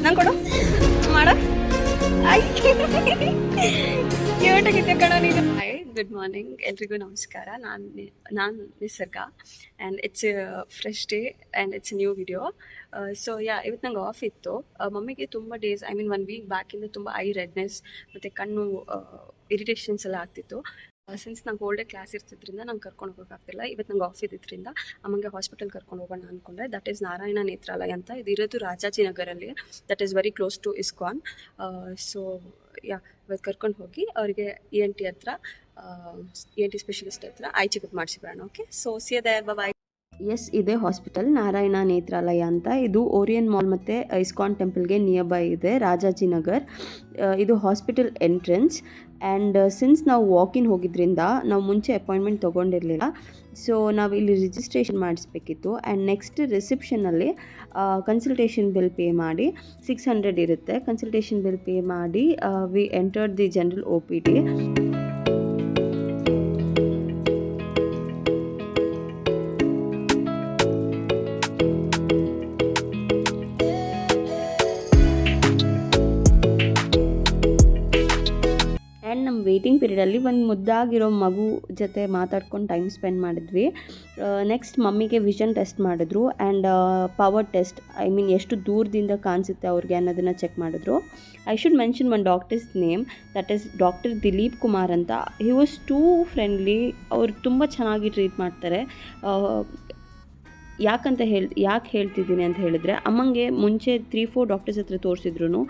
ನಂಗೊಡು ಮಾಡ ಕ್ಯೂಟಾಗಿದ್ದೆ ಕಣ ನೀನು. ಹಾಯ್, ಗುಡ್ ಮಾರ್ನಿಂಗ್, ಎಲ್ರಿಗೂ ನಮಸ್ಕಾರ. ನಾನು ನಿಸರ್ಗ and it's fresh day and it's new video. So ಇವತ್ತು ನಂಗೆ ಆಫ್ ಇತ್ತು. ಮಮ್ಮಿಗೆ ತುಂಬ ಡೇಸ್, ಐ ಮೀನ್ 1 ವೀಕ್ ಬ್ಯಾಕಿಂದ ತುಂಬ ಐ ರೆಡ್ನೆಸ್ ಮತ್ತು ಕಣ್ಣು ಇರಿಟೇಷನ್ಸ್ ಎಲ್ಲ ಆಗ್ತಿತ್ತು. ಸಿನ್ಸ್ ನಂಗೆ ಹೋಲ್ ಡೇ ಕ್ಲಾಸ್ ಇರ್ತಿದ್ರಿಂದ ನಂಗೆ ಕರ್ಕೊಂಡು ಹೋಗೋಕ್ಕಾಗ್ತಿಲ್ಲ. ಇವತ್ತು ನಂಗೆ ಆಫ್ ಇದ್ದಿದ್ದರಿಂದ ಅಮ್ಮಂಗೆ ಹಾಸ್ಪಿಟಲ್ ಕರ್ಕೊಂಡು ಹೋಗೋಣ ಅಂದ್ಕೊಂಡೆ. ದಟ್ ಈಸ್ ನಾರಾಯಣ ನೇತ್ರಾಲಯ ಅಂತ. ಇದು ಇರೋದು ರಾಜಾಜಿನಗರಲ್ಲಿ. That is very close to ISKCON. So ಇವತ್ತು ಕರ್ಕೊಂಡು ಹೋಗಿ ಅವರಿಗೆ ENT ಹತ್ರ, ENT ಸ್ಪೆಷಲಿಸ್ಟ್ ಹತ್ರ ಐ ಚೆಕಪ್ ಮಾಡಿಸಿಬಿಡೋಣ. Okay, so see you there, bye. Yes, ಇದೇ ಹಾಸ್ಪಿಟಲ್ ನಾರಾಯಣ ನೇತ್ರಾಲಯ ಅಂತ. ಇದು ಓರಿಯನ್ ಮಾಲ್ ಮತ್ತು ಇಸ್ಕಾನ್ ಟೆಂಪಲ್ಗೆ ನಿಯರ್ ಬೈ ಇದೆ, ರಾಜಾಜಿನಗರ್. ಇದು ಹಾಸ್ಪಿಟಲ್ ಎಂಟ್ರೆನ್ಸ್. ಆ್ಯಂಡ್ ಸಿನ್ಸ್ ನಾವು ವಾಕಿನ್ ಹೋಗಿದ್ರಿಂದ ನಾವು ಮುಂಚೆ ಅಪಾಯಿಂಟ್ಮೆಂಟ್ ತೊಗೊಂಡಿರಲಿಲ್ಲ. ಸೊ ನಾವು ಇಲ್ಲಿ ರಿಜಿಸ್ಟ್ರೇಷನ್ ಮಾಡಿಸ್ಬೇಕಿತ್ತು. ಆ್ಯಂಡ್ ನೆಕ್ಸ್ಟ್ ರಿಸೆಪ್ಷನಲ್ಲಿ ಕನ್ಸಲ್ಟೇಷನ್ ಬಿಲ್ ಪೇ ಮಾಡಿ 600 ಇರುತ್ತೆ. ಕನ್ಸಲ್ಟೇಷನ್ ಬಿಲ್ ಪೇ ಮಾಡಿ we entered the general OPD. ನಮ್ಮ ವೇಟಿಂಗ್ ಪೀರಿಯಡಲ್ಲಿ ಒಂದು ಮುದ್ದಾಗಿರೋ ಮಗು ಜೊತೆ ಮಾತಾಡ್ಕೊಂಡು ಟೈಮ್ ಸ್ಪೆಂಡ್ ಮಾಡಿದ್ವಿ. ನೆಕ್ಸ್ಟ್ ಮಮ್ಮಿಗೆ ವಿಷನ್ ಟೆಸ್ಟ್ ಮಾಡಿದ್ರು and power test, I mean ಎಷ್ಟು ದೂರದಿಂದ ಕಾಣಿಸುತ್ತೆ ಅವ್ರಿಗೆ ಅನ್ನೋದನ್ನು ಚೆಕ್ ಮಾಡಿದ್ರು. I should mention one doctor's name, that is doctor Dilip Kumar ಅಂತ. He was too friendly. ಅವ್ರು ತುಂಬ ಚೆನ್ನಾಗಿ ಟ್ರೀಟ್ ಮಾಡ್ತಾರೆ. ಯಾಕೆ ಹೇಳ್ತಿದ್ದೀನಿ ಅಂತ ಹೇಳಿದ್ರೆ, ಅಮ್ಮಂಗೆ ಮುಂಚೆ 3-4 ಡಾಕ್ಟರ್ಸ್ ಹತ್ರ ತೋರಿಸಿದ್ರು.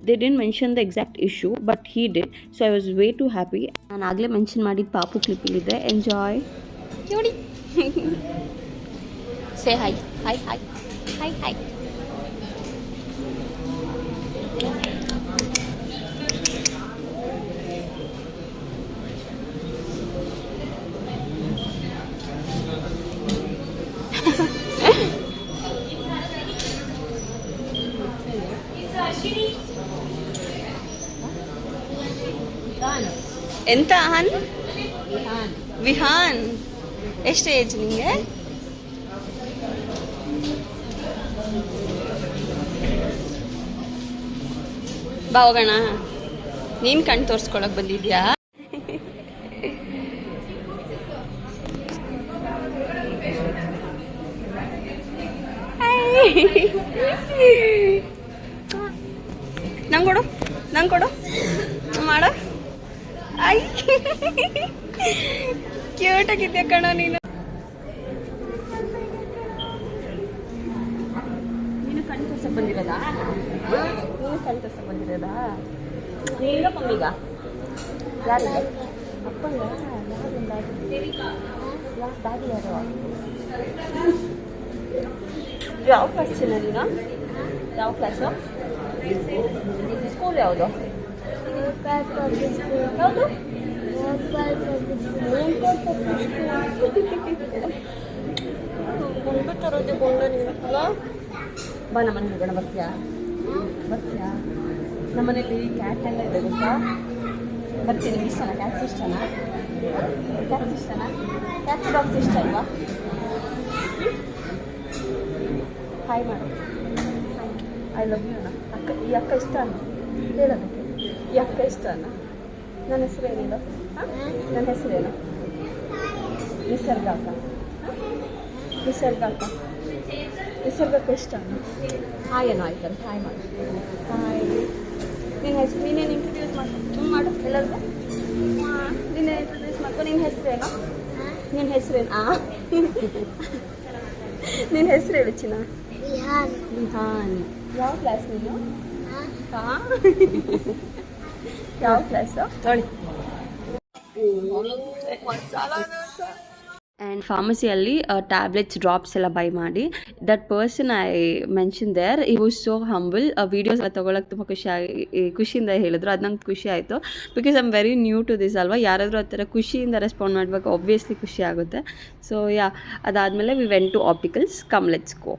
They didn't mention the exact issue, but he did. So I was way too happy. ನಾನು ಆಗಲೇ ಮೆನ್ಷನ್ ಮಾಡಿದ ಪಾಪು ಕ್ಲಿಪ್ಪಿಲ್ಲಿದೆ. Enjoy. Say hi hi hi hi hi. ಎಂತ ಅಹನ್? ವಿಹಾನ್. ಎಷ್ಟು ಏಜ್ ನಿಂಗೆ? ಬಾ ಹೋಗೋಣ. ನೀನು ಕಣ್ಣು ತೋರಿಸ್ಕೊಳಕ್ ಬಂದಿದ್ಯಾ? ನಂಗೆ ಕೊಡು ಮಾಡ. ಐ ಕ್ಯೂಟಾಗಿದ್ಯಾ ಕಣ ನೀನು. ಕಣ್ಣು ತೋರ್ಸಕ್ ಬಂದಿರೋದಾ? ನೀನು ಕಣ್ಣು ತೋರ್ಸಕ್ ಬಂದಿರೋದಾ? ನೀನು ಮಮ್ಮಿಗ? ಯಾರಿಗೆ? ಅಪ್ಪಂಗ? ದಾದಿ ಯಾರು? ಯಾವ ಕ್ಲಾಸ್ ಚಿನ್ನ ನೀನು? ಯಾವ ಕ್ಲಾಸು? ಸ್ಕೂಲ್ ಯಾವುದು? ಯಾವುದು? ಗೊಂಡು ತರೋದೆ ಗೊಂಡ ನೀನಲ್ಲ. ಬಾ, ನಮ್ಮನೆ ಹೋಗೋಣ. ಬರ್ತೀಯಾ? ನಮ್ಮನೇಲಿ ಕ್ಯಾಟ್ ಎಲ್ಲ ಇದೆ ಗೊತ್ತಾ? ಬರ್ತೀನಿ. ನಿಮ್ಗೆ ಇಷ್ಟನಾ? ಕ್ಯಾಟ್ಸ್ ಇಷ್ಟನಾ? ಕ್ಯಾಟ್ಸ್ ಡಾಗ್ಸ್ ಇಷ್ಟ ಅಲ್ವಾ? ಹಾಯ್ ಮಾಡು. ಐ ಲವ್ ಯು ಅಣ್ಣ. ಈ ಅಕ್ಕ ಇಷ್ಟ ಅಣ್ಣ ಹೇಳೋದಕ್ಕೆ. ಈ ಅಕ್ಕ ಇಷ್ಟ ಅಣ್ಣ. ನನ್ನ ಹೆಸರೇನಿಲ್ಲ? ನನ್ನ ಹೆಸರೇನು? ನಿಸರ್ಗ ಅಕ್ಕ. ನಿಸರ್ಗಕ್ಕೆ ಇಷ್ಟ ಅಣ್ಣ. ಹಾಯ್ ಏನೋ ಆಯ್ತಲ್ಲ. ಹಾಯ್ ಮಾಡು. ಹಾಯ್. ನಿನ್ನ ಹೆಸರು ನೀನೇನು ಇಂಟ್ರೊಡ್ಯೂಸ್ ಮಾಡು ಎಲ್ಲರಿಗೂ. ನೀನೇ ಇಂಟ್ರೊಡ್ಯೂಸ್ ಮಾಡ್ಕೊ. ನಿನ್ನ ಹೆಸರೇನು? ನಿನ್ನ ಹೆಸರೇನು? ನಿನ್ನ ಹೆಸರು ಹೇಳು ಚಿನ್ನ. ವಿಹಾನ್. ಯಾವ ಕ್ಲಾಸ್ ನೀನು? ಯಾವ ಕ್ಲಾಸು? ತೊಳಿ. ಆ್ಯಂಡ್ ಫಾರ್ಮಸಿಯಲ್ಲಿ ಟ್ಯಾಬ್ಲೆಟ್ಸ್ ಡ್ರಾಪ್ಸ್ ಎಲ್ಲ ಬೈ ಮಾಡಿ. That person I mention there, he was so humble. Videos ಎಲ್ಲ ತೊಗೊಳಕ್ಕೆ ತುಂಬ ಖುಷಿಯಿಂದ ಹೇಳಿದ್ರು. ಅದು ನಂಗೆ ಖುಷಿ ಆಯಿತು. Because I am very new to this ಅಲ್ವಾ. ಯಾರಾದರೂ ಆ ಥರ ಖುಷಿಯಿಂದ ರೆಸ್ಪಾಂಡ್ ಮಾಡಬೇಕು, ಆಬ್ವಿಯಸ್ಲಿ ಖುಷಿ ಆಗುತ್ತೆ. ಸೊ ಅದಾದಮೇಲೆ we went to opticals. Come let's go.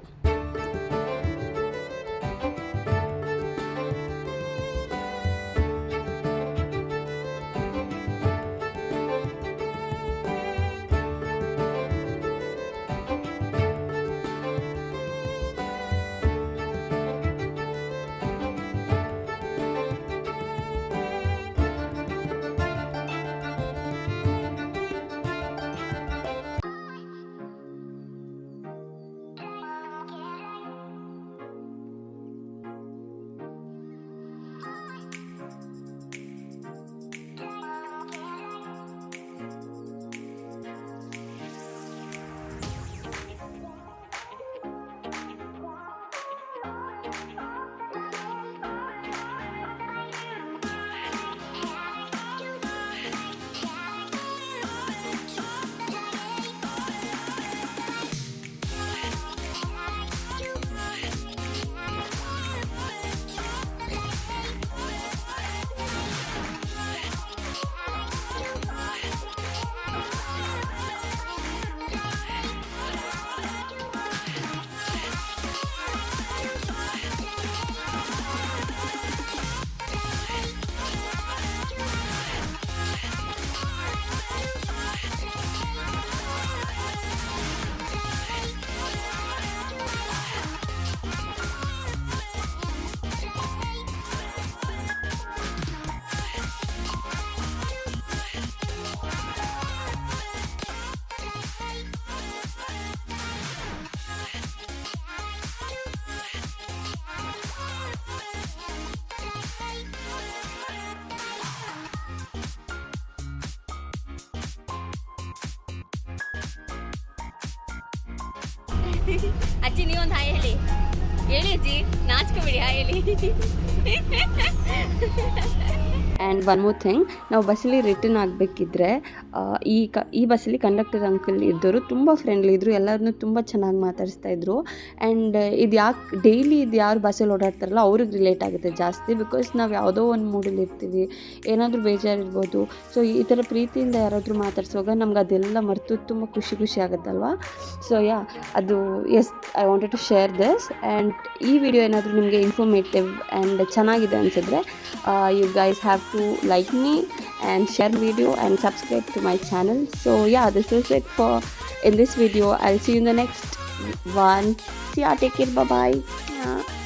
ಅಜ್ಜಿ ನೀವೊಂದು ಹಾಯ್ ಹೇಳಿ ಹೇಳಿ ಅಜ್ಜಿ, ನಾಚ್ಕೊಬಿಡಿ ಹಾಯ್ ಹೇಳಿ. ಆ್ಯಂಡ್ ಒನ್ ಮೋರ್ ಥಿಂಗ್, ನಾವು ಬಸ್ಸಲ್ಲಿ ರಿಟರ್ನ್ ಆಗಬೇಕಿದ್ರೆ ಈ ಬಸ್ಸಲ್ಲಿ ಕಂಡಕ್ಟರ್ ಅಂಕಲ್ ಇದ್ದರು, ತುಂಬ ಫ್ರೆಂಡ್ಲಿ ಇದ್ದರು, ಎಲ್ಲರನ್ನೂ ತುಂಬ ಚೆನ್ನಾಗಿ ಮಾತಾಡಿಸ್ತಾ ಇದ್ರು. ಆ್ಯಂಡ್ ಇದು ಯಾರು ಬಸ್ಸಲ್ಲಿ ಓಡಾಡ್ತಾರಲ್ಲ ಅವ್ರಿಗೆ ರಿಲೇಟ್ ಆಗುತ್ತೆ ಜಾಸ್ತಿ, ಬಿಕಾಸ್ ನಾವು ಯಾವುದೋ ಒಂದು ಮೂಡಲ್ಲಿ ಇರ್ತೀವಿ, ಏನಾದರೂ ಬೇಜಾರಿರ್ಬೋದು. ಸೊ ಈ ಥರ ಪ್ರೀತಿಯಿಂದ ಯಾರಾದರೂ ಮಾತಾಡ್ಸುವಾಗ ನಮ್ಗೆ ಅದೆಲ್ಲ ಮರೆತು ತುಂಬ ಖುಷಿ ಆಗುತ್ತಲ್ವ. ಸೊ ಅದು I wanted to share this. And ಈ ವಿಡಿಯೋ ಏನಾದರೂ ನಿಮಗೆ ಇನ್ಫಾರ್ಮೇಟಿವ್ ಆ್ಯಂಡ್ ಚೆನ್ನಾಗಿದೆ ಅನಿಸಿದ್ರೆ you guys have to like me and share video and subscribe to my channel. So this is it for in this video. I'll see you in the next one. See ya, take care, bye bye.